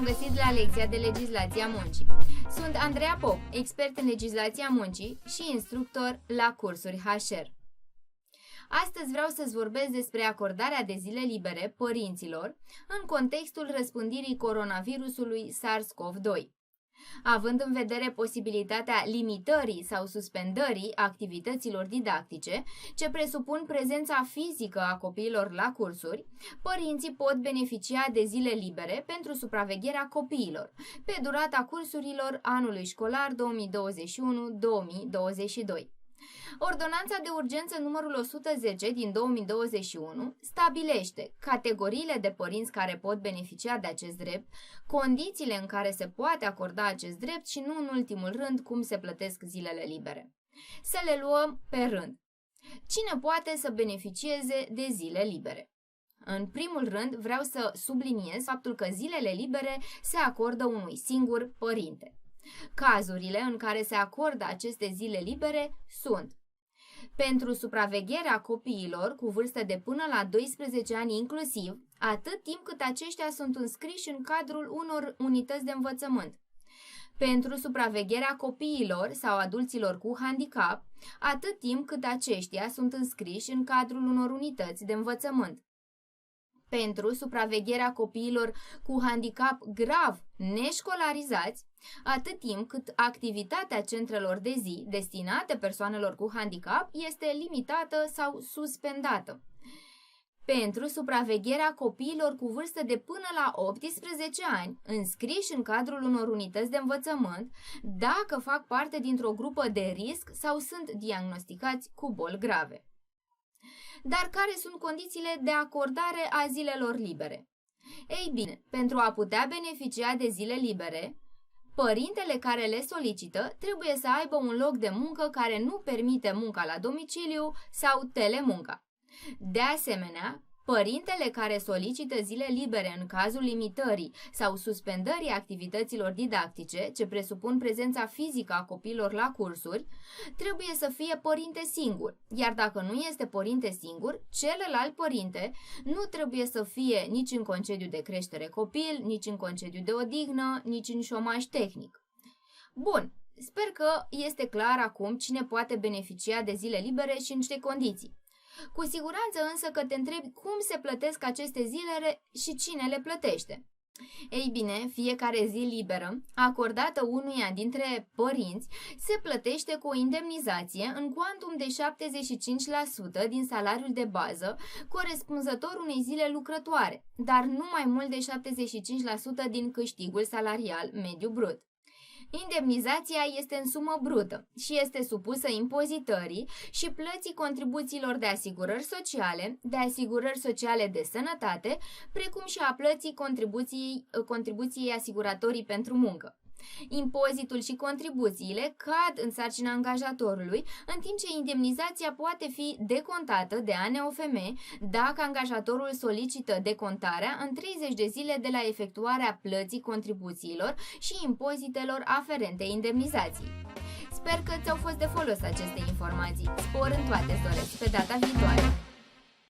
am găsit la lecția de legislație a muncii. Sunt Andreea Pop, expert în legislația muncii și instructor la cursuri HR. Astăzi vreau să-ți vorbesc despre acordarea de zile libere părinților în contextul răspândirii coronavirusului SARS-CoV-2. Având în vedere posibilitatea limitării sau suspendării activităților didactice, ce presupun prezența fizică a copiilor la cursuri, părinții pot beneficia de zile libere pentru supravegherea copiilor, pe durata cursurilor anului școlar 2021-2022. Ordonanța de urgență numărul 110 din 2021 stabilește categoriile de părinți care pot beneficia de acest drept, condițiile în care se poate acorda acest drept și, nu în ultimul rând, cum se plătesc zilele libere. Să le luăm pe rând. Cine poate să beneficieze de zile libere? În primul rând, vreau să subliniez faptul că zilele libere se acordă unui singur părinte. Cazurile în care se acordă aceste zile libere sunt: pentru supravegherea copiilor cu vârstă de până la 12 ani inclusiv, atât timp cât aceștia sunt înscriși în cadrul unor unități de învățământ; pentru supravegherea copiilor sau adulților cu handicap, atât timp cât aceștia sunt înscriși în cadrul unor unități de învățământ; pentru supravegherea copiilor cu handicap grav neșcolarizați, atât timp cât activitatea centrelor de zi destinate persoanelor cu handicap este limitată sau suspendată; pentru supravegherea copiilor cu vârstă de până la 18 ani, înscriși în cadrul unor unități de învățământ, dacă fac parte dintr-o grupă de risc sau sunt diagnosticați cu boli grave. Dar care sunt condițiile de acordare a zilelor libere? Ei bine, pentru a putea beneficia de zile libere, părintele care le solicită trebuie să aibă un loc de muncă care nu permite munca la domiciliu sau telemunca. De asemenea, părintele care solicită zile libere în cazul limitării sau suspendării activităților didactice, ce presupun prezența fizică a copiilor la cursuri, trebuie să fie părinte singur, iar dacă nu este părinte singur, celălalt părinte nu trebuie să fie nici în concediu de creștere copil, nici în concediu de odihnă, nici în șomaj tehnic. Bun, sper că este clar acum cine poate beneficia de zile libere și în ce condiții. Cu siguranță însă că te întrebi cum se plătesc aceste zile și cine le plătește. Ei bine, fiecare zi liberă, acordată unuia dintre părinți, se plătește cu o indemnizație în cuantum de 75% din salariul de bază, corespunzător unei zile lucrătoare, dar nu mai mult de 75% din câștigul salarial mediu brut. Indemnizația este în sumă brută și este supusă impozitării și plății contribuțiilor de asigurări sociale, de asigurări sociale de sănătate, precum și a plății contribuției asiguratorii pentru muncă. Impozitul și contribuțiile cad în sarcina angajatorului, în timp ce indemnizația poate fi decontată de ANOFM dacă angajatorul solicită decontarea în 30 de zile de la efectuarea plății contribuțiilor și impozitelor aferente indemnizației. Sper că ți-au fost de folos aceste informații. Spor în toate, îți doresc, pe data viitoare!